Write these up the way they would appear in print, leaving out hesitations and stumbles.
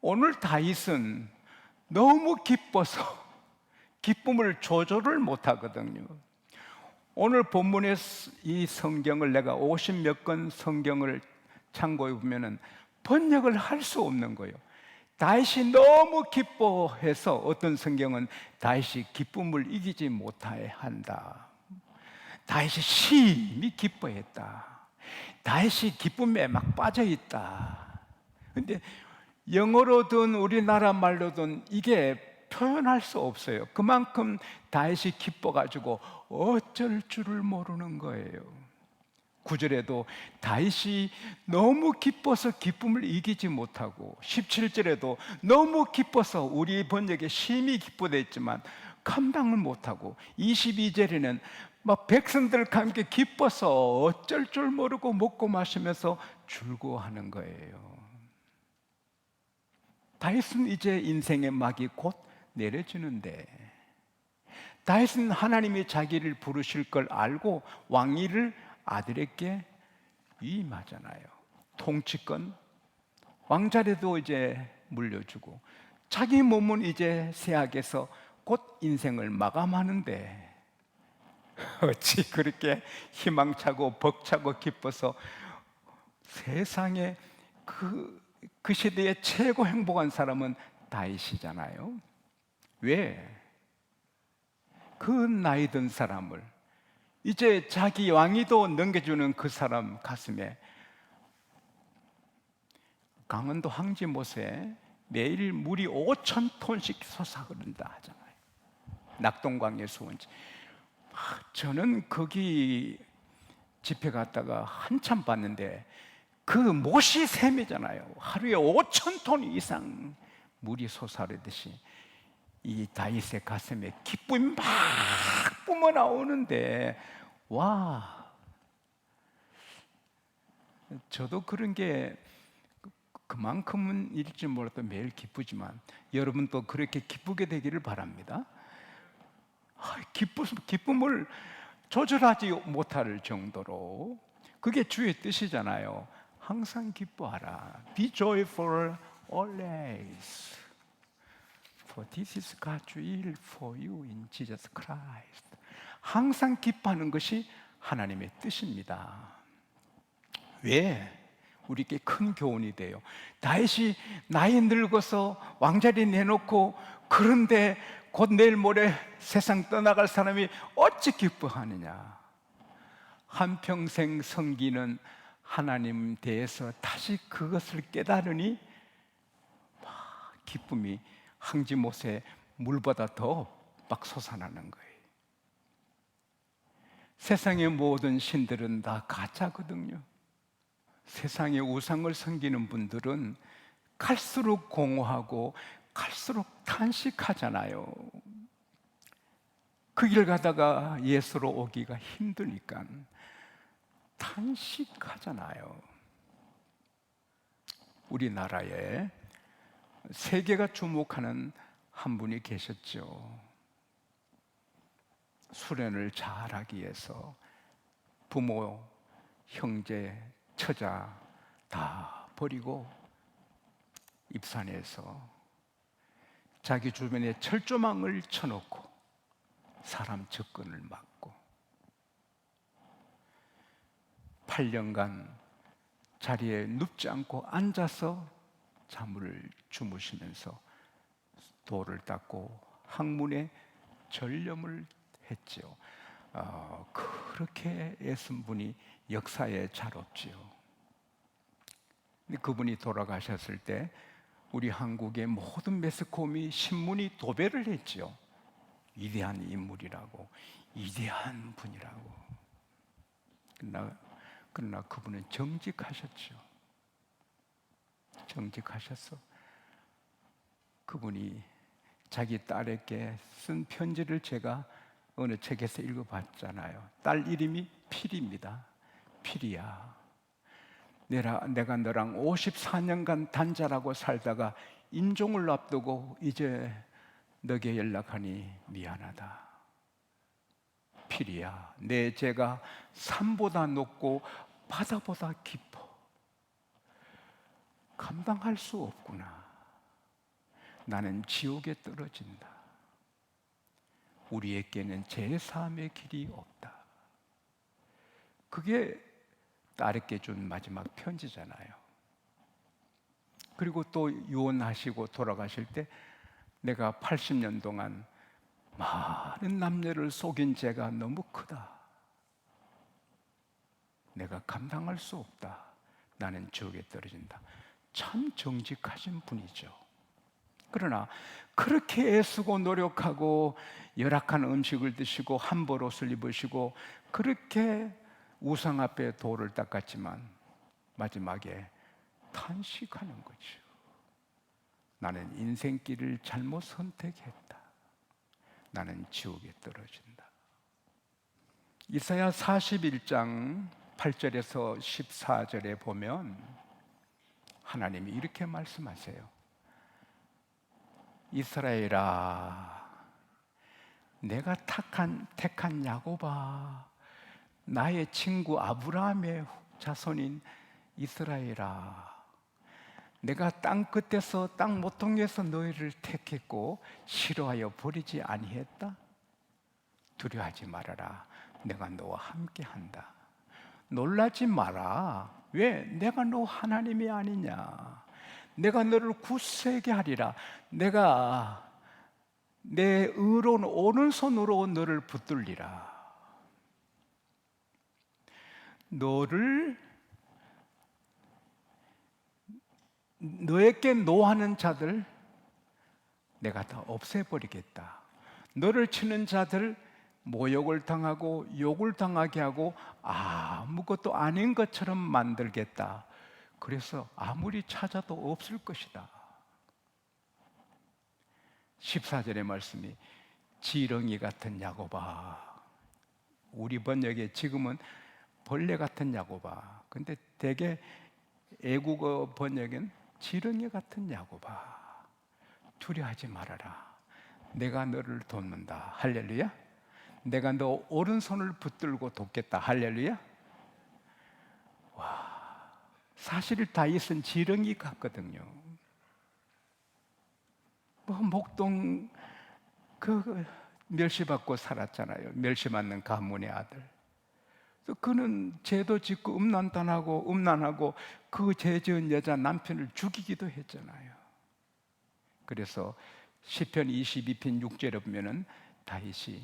오늘 다윗은 너무 기뻐서 기쁨을 조절을 못하거든요. 오늘 본문의 이 성경을 내가 50몇 권 성경을 참고해 보면은 번역을 할 수 없는 거예요. 다윗이 너무 기뻐해서 어떤 성경은 다윗이 기쁨을 이기지 못하게 한다. 다윗이 심히 기뻐했다. 다윗이 기쁨에 막 빠져 있다. 근데 영어로든 우리나라 말로든 이게 표현할 수 없어요. 그만큼 다윗이 기뻐가지고 어쩔 줄을 모르는 거예요. 9절에도 다윗이 너무 기뻐서 기쁨을 이기지 못하고, 17절에도 너무 기뻐서, 우리 번역에 심히 기쁘다 했지만 감당을 못하고, 22절에는 막 백성들과 함께 기뻐서 어쩔 줄 모르고 먹고 마시면서 즐거워하는 거예요. 다윗은 이제 인생의 막이 곧 내려지는데, 다윗은 하나님이 자기를 부르실 걸 알고 왕위를 아들에게 위임하잖아요. 통치권, 왕자리도 이제 물려주고, 자기 몸은 이제 세학에서 곧 인생을 마감하는데 어찌 그렇게 희망차고 벅차고 기뻐서 세상에 그 시대의 최고 행복한 사람은 다윗이잖아요. 왜? 그 나이 든 사람을 이제 자기 왕위도 넘겨주는 그 사람 가슴에 강원도 황지못에 매일 물이 5,000톤씩 솟아흐른다 하잖아요. 낙동강의 수원지. 저는 거기 집회 갔다가 한참 봤는데 그 못이 샘이잖아요. 하루에 5,000톤 이상 물이 솟아오르듯이 이 다윗의 가슴에 기쁨이 막 뿜어나오는데, 와, 저도 그런 게 그만큼은 일지 몰라도 매일 기쁘지만 여러분도 그렇게 기쁘게 되기를 바랍니다. 기쁨을 조절하지 못할 정도로, 그게 주의 뜻이잖아요. 항상 기뻐하라. Be joyful always. For this is God's will for you in Jesus Christ. 항상 기뻐하는 것이 하나님의 뜻입니다. 왜? 우리에게 큰 교훈이 돼요. 다윗이 나이 늙어서 왕자리 내놓고, 그런데 곧 내일 모레 세상 떠나갈 사람이 어찌 기뻐하느냐. 한평생 섬기는 하나님 대해서 다시 그것을 깨달으니 기쁨이 황지못에 물보다 더 막 솟아나는 거예요. 세상의 모든 신들은 다 가짜거든요. 세상의 우상을 섬기는 분들은 갈수록 공허하고 갈수록 탄식하잖아요. 그 길 가다가 예수로 오기가 힘드니까 탄식하잖아요. 우리나라에 세계가 주목하는 한 분이 계셨죠. 수련을 잘하기 위해서 부모, 형제, 처자 다 버리고 입산해서 자기 주변에 철조망을 쳐놓고 사람 접근을 막고 8년간 자리에 눕지 않고 앉아서 잠을 주무시면서 돌을 닦고 학문에 전념을 했지요. 그렇게 애쓴 분이 역사에 잘 없지요. 근데 그분이 돌아가셨을 때 우리 한국의 모든 매스컴이 신문이 도배를 했지요. 위대한 인물이라고, 위대한 분이라고. 그러나 그분은 정직하셨죠. 정직하셨어. 그분이 자기 딸에게 쓴 편지를 제가 어느 책에서 읽어봤잖아요. 딸 이름이 필입니다. 필이야, 내가 너랑 54년간 단절하고 살다가 임종을 앞두고 이제 너에게 연락하니 미안하다. 필이야, 내 죄가 산보다 높고 바다보다 깊어. 감당할 수 없구나. 나는 지옥에 떨어진다. 우리에게는 제3의 길이 없다. 그게 딸에게 준 마지막 편지잖아요. 그리고 또 유언하시고 돌아가실 때 내가 80년 동안 많은 남녀를 속인 죄가 너무 크다. 내가 감당할 수 없다. 나는 지옥에 떨어진다. 참 정직하신 분이죠. 그러나 그렇게 애쓰고 노력하고 열악한 음식을 드시고 한벌 옷을 입으시고 그렇게 우상 앞에 돌을 닦았지만 마지막에 탄식하는 거죠. 나는 인생길을 잘못 선택했다. 나는 지옥에 떨어진다. 이사야 41장 8절에서 14절에 보면 하나님이 이렇게 말씀하세요. 이스라엘아, 내가 택한 야곱아, 나의 친구 아브라함의 자손인 이스라엘아, 내가 땅 끝에서 땅 모퉁이에서 너희를 택했고 싫어하여 버리지 아니했다. 두려워하지 말아라. 내가 너와 함께한다. 놀라지 마라. 왜? 내가 너 하나님이 아니냐. 내가 너를 굳세게 하리라. 내가 내 의로운 오른손으로 너를 붙들리라. 너에게 노하는 자들 내가 다 없애버리겠다. 너를 치는 자들 모욕을 당하고 욕을 당하게 하고 아무것도 아닌 것처럼 만들겠다. 그래서 아무리 찾아도 없을 것이다. 14절의 말씀이 지렁이 같은 야곱아. 우리 번역에 지금은 벌레 같은 야곱아. 근데 대개 애국어 번역엔 지렁이 같은 야곱아. 두려워하지 말아라. 내가 너를 돕는다. 할렐루야. 내가 너 오른손을 붙들고 돕겠다. 할렐루야. 와, 사실 다윗은 지렁이 같거든요. 목동 멸시받고 살았잖아요. 멸시받는 가문의 아들. 그는 죄도 짓고 음란하고 그 죄 지은 여자 남편을 죽이기도 했잖아요. 그래서 시편 22편 6절에 보면은 다윗이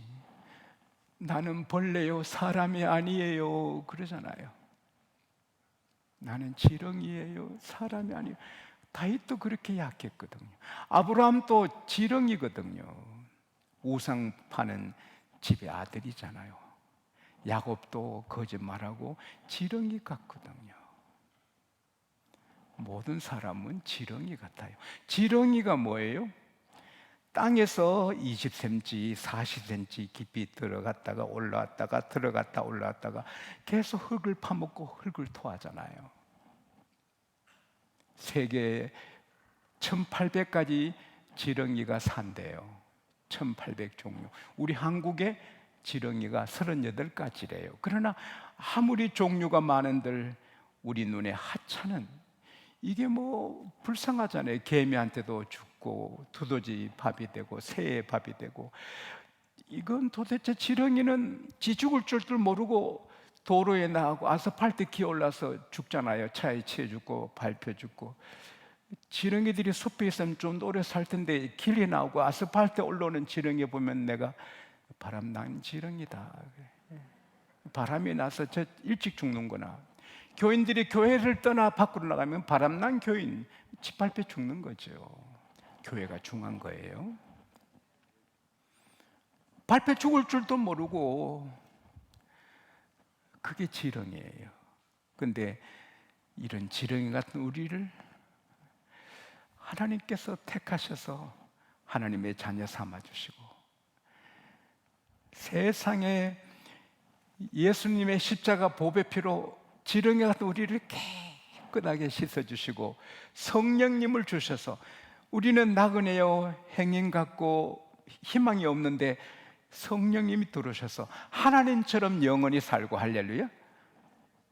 나는 벌레요 사람이 아니에요 그러잖아요. 나는 지렁이에요 사람이 아니에요. 다윗도 그렇게 약했거든요. 아브라함도 지렁이거든요. 우상 파는 집의 아들이잖아요. 야곱도 거짓말하고 지렁이 같거든요. 모든 사람은 지렁이 같아요. 지렁이가 뭐예요? 땅에서 20cm, 40cm 깊이 들어갔다가 올라왔다가 들어갔다 올라왔다가 계속 흙을 파먹고 흙을 토하잖아요. 세계 1800가지 지렁이가 산대요. 1800종류. 우리 한국에 지렁이가 38가지래요. 그러나 아무리 종류가 많은들 우리 눈에 하찮은 이게 불쌍하잖아요. 개미한테도 죽고 두더지 밥이 되고 새의 밥이 되고 이건 도대체 지렁이는 지 죽을 줄도 모르고 도로에 나가고 아스팔트 기어올라서 죽잖아요. 차에 치여 죽고 밟혀 죽고. 지렁이들이 숲에 있으면 좀 오래 살 텐데 길이 나오고 아스팔트에 올라오는 지렁이 보면 내가 바람난 지렁이다. 바람이 나서 저 일찍 죽는구나. 교인들이 교회를 떠나 밖으로 나가면 바람난 교인 짓밟혀 죽는 거죠. 교회가 중요한 거예요. 밟혀 죽을 줄도 모르고 그게 지렁이에요. 근데 이런 지렁이 같은 우리를 하나님께서 택하셔서 하나님의 자녀 삼아주시고 세상에 예수님의 십자가 보배 피로 지렁이 같은 우리를 깨끗하게 씻어주시고 성령님을 주셔서 우리는 나그네요 행인 같고 희망이 없는데 성령님이 들어오셔서 하나님처럼 영원히 살고 할렐루야.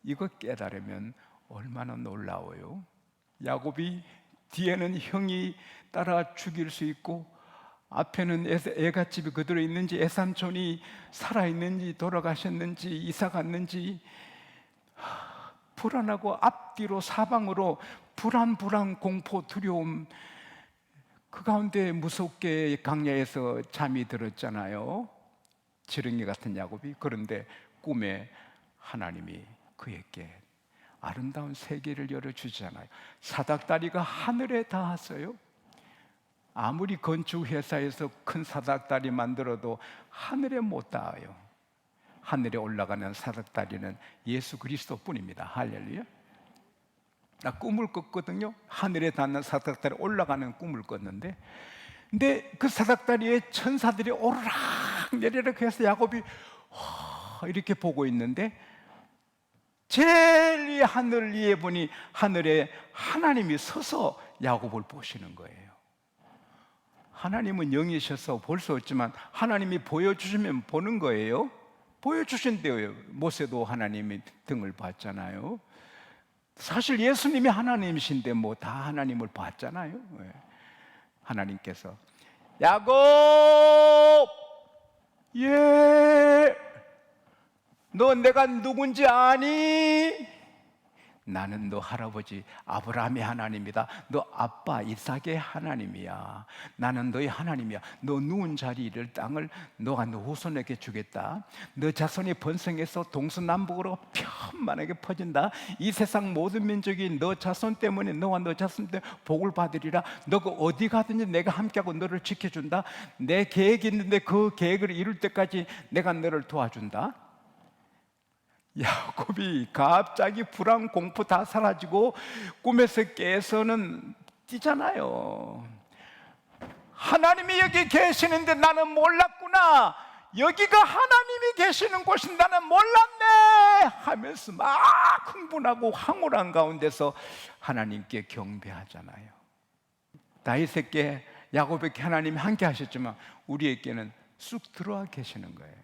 이거 깨달으면 얼마나 놀라워요. 야곱이 뒤에는 형이 따라 죽일 수 있고 앞에는 애갓집이 그대로 있는지 애삼촌이 살아있는지 돌아가셨는지 이사 갔는지 불안하고 앞뒤로 사방으로 불안 공포 두려움, 그 가운데 무섭게 강야에서 잠이 들었잖아요. 지렁이 같은 야곱이. 그런데 꿈에 하나님이 그에게 아름다운 세계를 열어주잖아요. 사닥다리가 하늘에 닿았어요. 아무리 건축회사에서 큰 사닥다리 만들어도 하늘에 못 닿아요. 하늘에 올라가는 사닥다리는 예수 그리스도뿐입니다. 할렐루야. 나 꿈을 꿨거든요. 하늘에 닿는 사닥다리 올라가는 꿈을 꿨는데, 근데 그 사닥다리에 천사들이 오르락 내리락 해서 야곱이 이렇게 보고 있는데, 제일 이 하늘 위에 보니 하늘에 하나님이 서서 야곱을 보시는 거예요. 하나님은 영이셔서 볼 수 없지만 하나님이 보여주시면 보는 거예요. 보여주신대요. 모세도 하나님이 등을 봤잖아요. 사실 예수님이 하나님이신데 뭐 다 하나님을 봤잖아요. 하나님께서 야곱, 예, 너 내가 누군지 아니? 나는 너 할아버지 아브라함의 하나님이다. 너 아빠 이삭의 하나님이야. 나는 너의 하나님이야. 너 누운 자리를 땅을 너가 너 후손에게 주겠다. 너 자손이 번성해서 동서남북으로 편만하게 퍼진다. 이 세상 모든 민족이 너 자손 때문에, 너와 너 자손 때문에 복을 받으리라. 너가 어디 가든지 내가 함께하고 너를 지켜준다. 내 계획이 있는데 그 계획을 이룰 때까지 내가 너를 도와준다. 야곱이 갑자기 불안 공포 다 사라지고 꿈에서 깨서는 뛰잖아요. 하나님이 여기 계시는데 나는 몰랐구나. 여기가 하나님이 계시는 곳인 나는 몰랐네 하면서 막 흥분하고 황홀한 가운데서 하나님께 경배하잖아요. 다윗에게 야곱에게 하나님이 함께 하셨지만 우리에게는 쑥 들어와 계시는 거예요.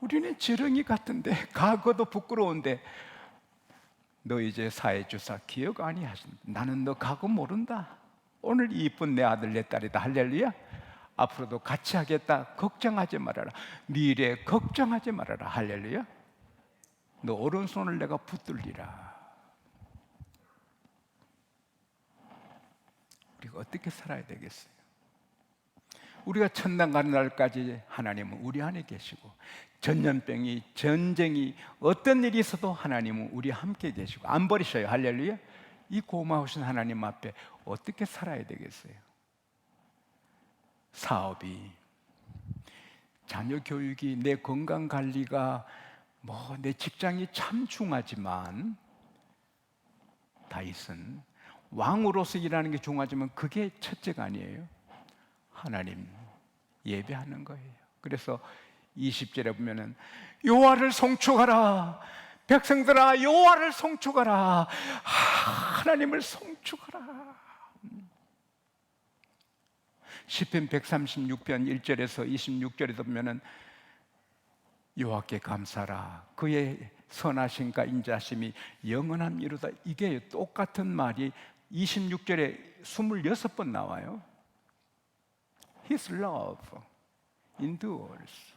우리는 지렁이 같은데, 과거도 부끄러운데, 너 이제 사회주사 기억 아니하신다. 나는 너 과거 모른다. 오늘 이쁜 내 아들 내 딸이다. 할렐루야. 앞으로도 같이 하겠다. 걱정하지 말아라. 미래 걱정하지 말아라. 할렐루야. 너 오른손을 내가 붙들리라. 우리가 어떻게 살아야 되겠어요? 우리가 천당 가는 날까지 하나님은 우리 안에 계시고, 전염병이, 전쟁이, 어떤 일이 있어도 하나님은 우리 함께 계시고 안 버리셔요. 할렐루야. 이 고마우신 하나님 앞에 어떻게 살아야 되겠어요? 사업이, 자녀 교육이, 내 건강 관리가, 내 직장이 참 중하지만, 다윗은 왕으로서 일하는 게 중하지만 그게 첫째가 아니에요. 하나님 예배하는 거예요. 그래서 20절에 보면은 여호와를 송축하라. 백성들아 여호와를 송축하라. 하나님을 송축하라. 시편 136편 1절에서 26절에 보면은 여호와께 감사라. 그의 선하심과 인자심이 영원함이로다. 이게 똑같은 말이 26절에 26번 나와요. His love endures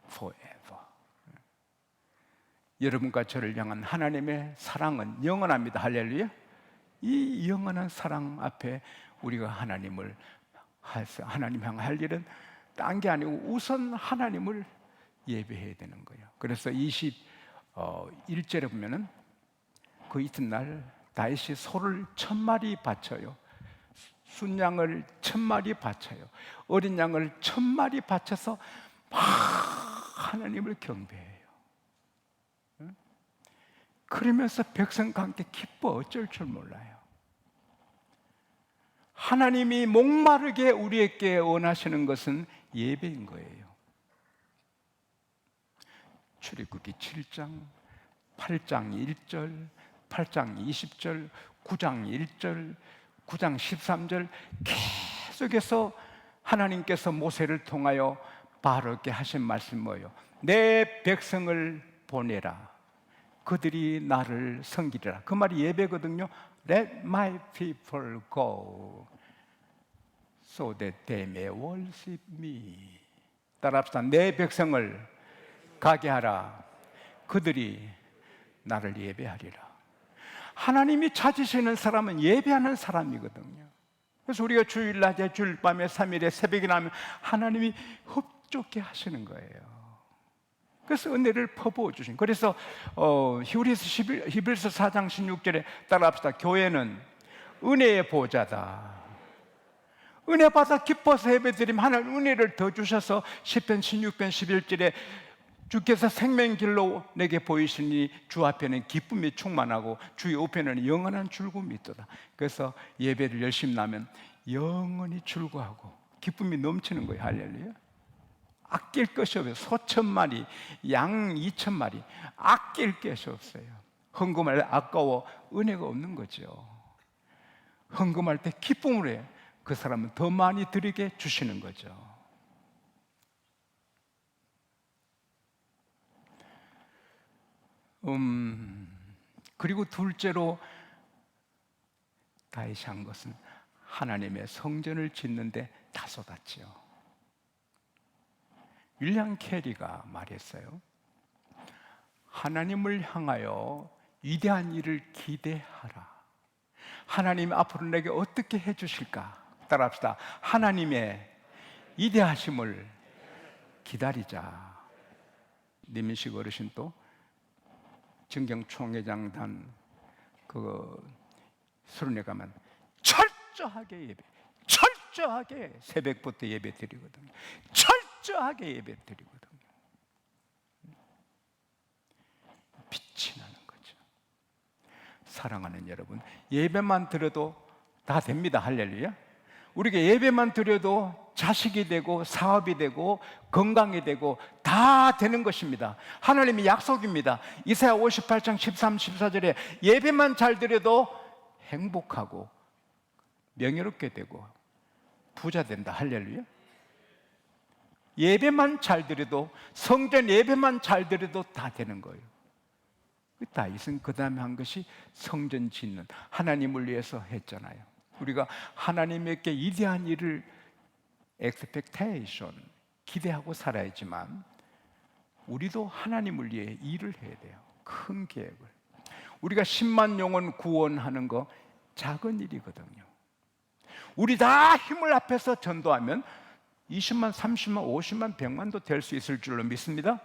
forever. 여러분과 저를 향한 하나님의 사랑은 영원합니다. 할렐루야. 이 영원한 사랑 앞에 우리가 하나님 향 할 일은 딴 게 아니고 우선 하나님을 예배해야 되는 거예요. 그래서 21절에 보면은 그 이튿날 다윗이 소를 1000마리 바쳐요. 순양을 1000마리 바쳐요. 어린 양을 1000마리 바쳐서 막 하나님을 경배해요. 그러면서 백성과 함께 기뻐 어쩔 줄 몰라요. 하나님이 목마르게 우리에게 원하시는 것은 예배인 거예요. 출애굽기 7장, 8장 1절, 8장 20절, 9장 1절, 9장 13절 계속해서 하나님께서 모세를 통하여 바로에게 하신 말씀이 뭐예요? 내 백성을 보내라. 그들이 나를 섬기리라. 그 말이 예배거든요. Let my people go so that they may worship me. 따라합시다. 내 백성을 가게 하라. 그들이 나를 예배하리라. 하나님이 찾으시는 사람은 예배하는 사람이거든요. 그래서 우리가 주일 낮에, 주일 밤에, 3일에, 새벽에 나면 하나님이 흡족해 하시는 거예요. 그래서 은혜를 퍼부어 주신. 그래서 히브리서 4장 16절에 따라합시다. 교회는 은혜의 보좌다. 은혜 받아 기뻐서 예배드리면 하나님 은혜를 더 주셔서 시편 16편 11절에 주께서 생명길로 내게 보이시니 주 앞에는 기쁨이 충만하고 주 옆에는 영원한 즐거움이 있도다. 그래서 예배를 열심히 나면 영원히 즐거워하고 기쁨이 넘치는 거예요. 할렐루야. 아낄 것이 없어요. 소 1,000마리, 양 2,000마리 아낄 것이 없어요. 헌금할 때 아까워 은혜가 없는 거죠. 헌금할 때 기쁨으로 해요. 그 사람은 더 많이 드리게 주시는 거죠. 그리고 둘째로 다윗이 한 것은 하나님의 성전을 짓는데 다 쏟았지요. 윌리엄 캐리가 말했어요. 하나님을 향하여 위대한 일을 기대하라. 하나님 앞으로 내게 어떻게 해주실까? 따라합시다. 하나님의 위대하심을 기다리자. 님인식 어르신 또 정경총회장단 수련회 가면 철저하게 새벽부터 예배 드리거든요. 철저하게 예배 드리거든요. 빛이 나는 거죠. 사랑하는 여러분, 예배만 드려도 다 됩니다. 할렐루야. 우리가 예배만 드려도 자식이 되고 사업이 되고 건강이 되고 다 되는 것입니다. 하나님의 약속입니다. 이사야 58장 13, 14절에 예배만 잘 드려도 행복하고 명예롭게 되고 부자 된다. 할렐루야. 예배만 잘 드려도, 성전 예배만 잘 드려도 다 되는 거예요. 다윗은 그 다음에 한 것이 성전 짓는, 하나님을 위해서 했잖아요. 우리가 하나님에게 위대한 일을 expectation, 기대하고 살아야지만 우리도 하나님을 위해 일을 해야 돼요. 큰 계획을. 우리가 10만 영혼 구원하는 거 작은 일이거든요. 우리 다 힘을 합해서 전도하면 20만, 30만, 50만, 100만도 될 수 있을 줄로 믿습니다.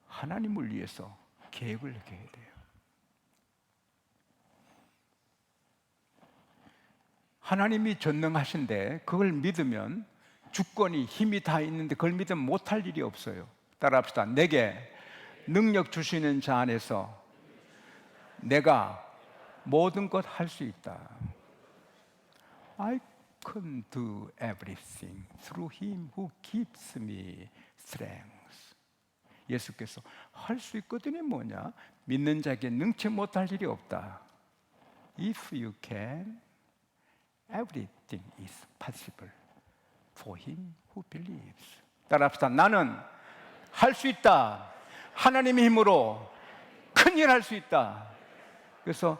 하나님을 위해서 계획을 해야 돼요. 하나님이 전능하신데 그걸 믿으면 주권이, 힘이 다 있는데 그걸 믿으면 못할 일이 없어요. 따라합시다. 내게 능력 주시는 자 안에서 내가 모든 것 할 수 있다. I can do everything through him who gives me strength. 예수께서 할 수 있거든요. 뭐냐? 믿는 자에게 능치 못할 일이 없다. If you can, everything is possible for him who believes. 따라합시다. 나는 할 수 있다. 하나님의 힘으로 큰일 할 수 있다. 그래서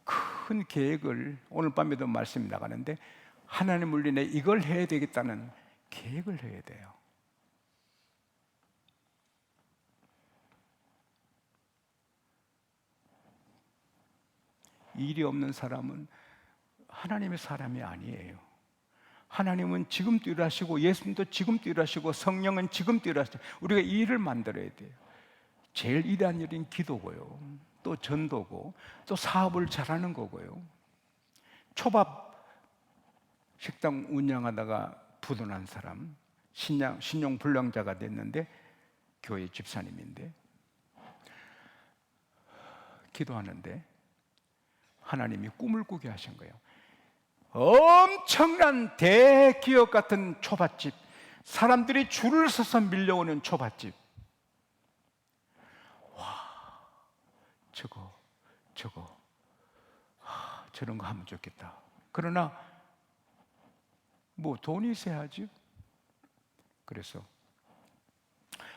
큰 계획을, 오늘 밤에도 말씀이 나가는데 하나님을 위해 이걸 해야 되겠다는 계획을 해야 돼요. 일이 없는 사람은 하나님의 사람이 아니에요. 하나님은 지금도 일하시고 예수님도 지금도 일하시고 성령은 지금도 일하시고 우리가 일을 만들어야 돼요. 제일 위대한 일은 기도고요, 또 전도고, 또 사업을 잘하는 거고요. 초밥 식당 운영하다가 부도난 사람, 신용 불량자가 됐는데 교회 집사님인데 기도하는데 하나님이 꿈을 꾸게 하신 거예요. 엄청난 대기업 같은 초밥집, 사람들이 줄을 서서 밀려오는 초밥집. 와, 저런 거 하면 좋겠다. 그러나 뭐 돈이 있어야죠. 그래서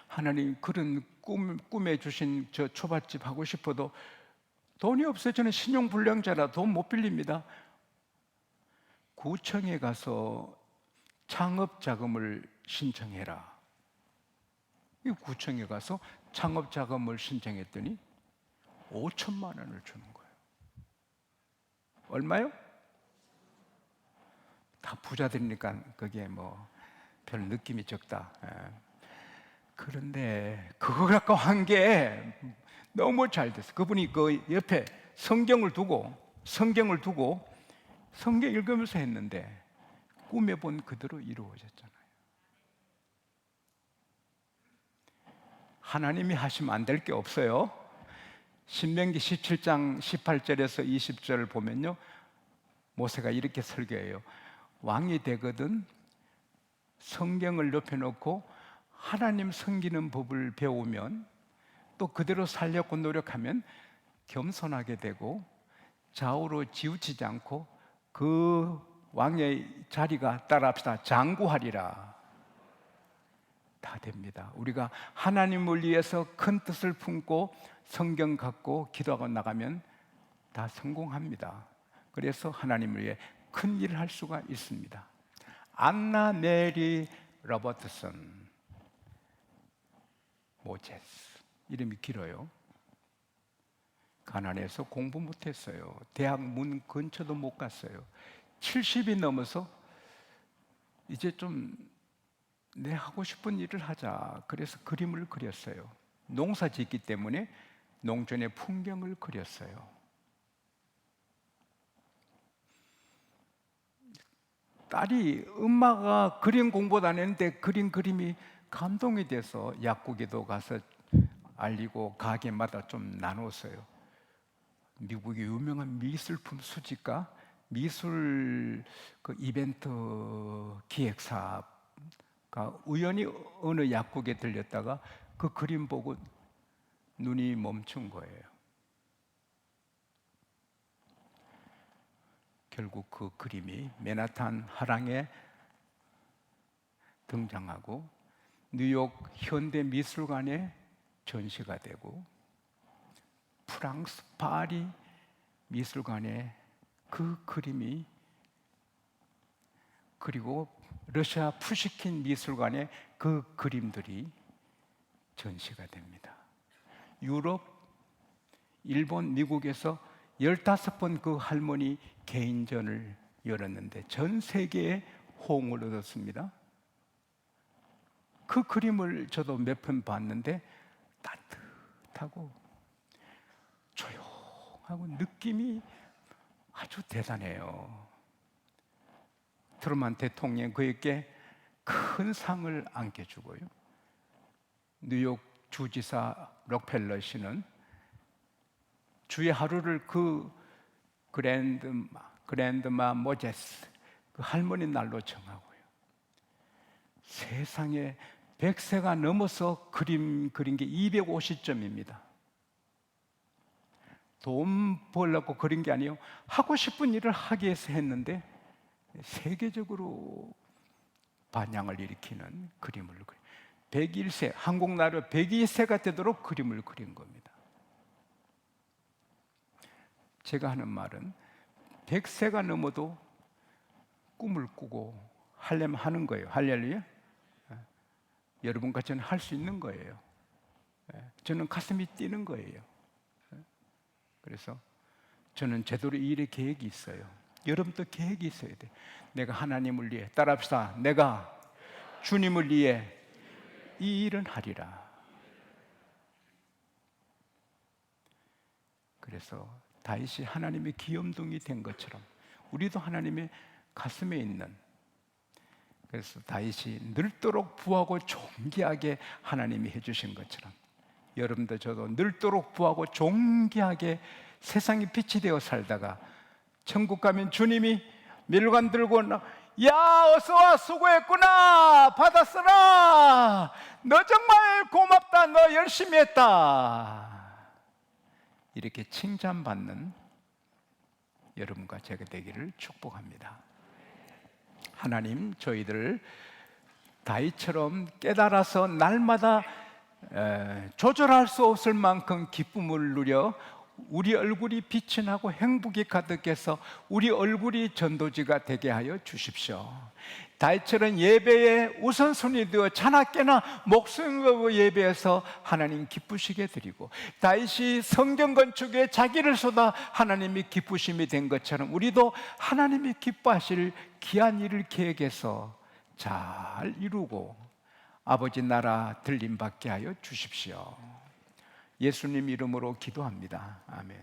하나님 그런 꿈에 주신 저 초밥집 하고 싶어도 돈이 없어요. 저는 신용불량자라 돈 못 빌립니다. 구청에 가서 창업자금을 신청해라. 이 구청에 가서 창업자금을 신청했더니 5천만 원을 주는 거예요. 얼마요? 다 부자들이니까 그게 뭐 별 느낌이 적다. 그런데 그거 갖고 한 게 너무 잘 됐어요. 그분이 그 옆에 성경을 두고 성경 읽으면서 했는데 꿈에 본 그대로 이루어졌잖아요. 하나님이 하시면 안 될 게 없어요. 신명기 17장 18절에서 20절 보면요, 모세가 이렇게 설교해요. 왕이 되거든 성경을 옆에 놓고 하나님 섬기는 법을 배우면, 또 그대로 살려고 노력하면 겸손하게 되고 좌우로 치우치지 않고 그 왕의 자리가, 따라합시다, 장구하리라. 다 됩니다. 우리가 하나님을 위해서 큰 뜻을 품고 성경 갖고 기도하고 나가면 다 성공합니다. 그래서 하나님을 위해 큰 일을 할 수가 있습니다. 안나 메리 로버트슨 모제스, 이름이 길어요. 가난해서 공부 못했어요. 대학 문 근처도 못 갔어요. 70이 넘어서 이제 좀 내 하고 싶은 일을 하자. 그래서 그림을 그렸어요. 농사 짓기 때문에 농촌의 풍경을 그렸어요. 딸이 엄마가 그림 공부도 안 했는데 그린 그림이 감동이 돼서 약국에도 가서 알리고 가게마다 좀 나눴어요. 미국의 유명한 미술품 수집가, 미술 그 이벤트 기획사가 우연히 어느 약국에 들렸다가 그 그림 보고 눈이 멈춘 거예요. 결국 그 그림이 맨하탄 화랑에 등장하고 뉴욕 현대미술관에 전시가 되고 프랑스 파리 미술관에 그 그림이, 그리고 러시아 푸시킨 미술관에 그 그림들이 전시가 됩니다. 유럽, 일본, 미국에서 15번 그 할머니 개인전을 열었는데 전 세계에 호응을 얻었습니다. 그 그림을 저도 몇 편 봤는데 따뜻하고 조용하고 느낌이 아주 대단해요. 트루먼 대통령 그에게 큰 상을 안겨주고요. 뉴욕 주지사 록펠러 씨는 주의 하루를 그 그랜드마 모제스 그 할머니 날로 정하고요. 세상에 100세가 넘어서 그린 게 250점입니다. 돈 벌려고 그린 게 아니에요. 하고 싶은 일을 하기 위해서 했는데 세계적으로 반향을 일으키는 그림을 그려. 101세, 한국 나라 102세가 되도록 그림을 그린 겁니다. 제가 하는 말은 100세가 넘어도 꿈을 꾸고 하려면 하는 거예요. 할렐루야. 여러분과 저는 할 수 있는 거예요. 저는 가슴이 뛰는 거예요. 그래서 저는 제대로 이 일에 계획이 있어요. 여러분도 계획이 있어야 돼. 내가 하나님을 위해, 따라합시다, 내가 주님을 위해 이 일은 하리라. 그래서 다윗이 하나님의 귀염둥이 된 것처럼 우리도 하나님의 가슴에 있는, 그래서 다윗이 늘도록 부하고 존귀하게 하나님이 해주신 것처럼 여러분도 저도 늘도록 부하고 존귀하게 세상의 빛이 되어 살다가 천국 가면 주님이 밀관 들고 야 어서와 수고했구나 받았어라 너 정말 고맙다 너 열심히 했다 이렇게 칭찬받는 여러분과 제가 되기를 축복합니다. 하나님 저희들을 다윗처럼 깨달아서 날마다 조절할 수 없을 만큼 기쁨을 누려 우리 얼굴이 빛이 나고 행복이 가득해서 우리 얼굴이 전도지가 되게 하여 주십시오. 다윗처럼 예배의 우선순위 되어 자나깨나 목숨 걸고 예배해서 하나님 기쁘시게 드리고, 다윗이 성경 건축에 자기를 쏟아 하나님이 기쁘심이 된 것처럼 우리도 하나님이 기뻐하실 귀한 일을 계획해서 잘 이루고 아버지 나라 들림받게 하여 주십시오. 예수님 이름으로 기도합니다. 아멘.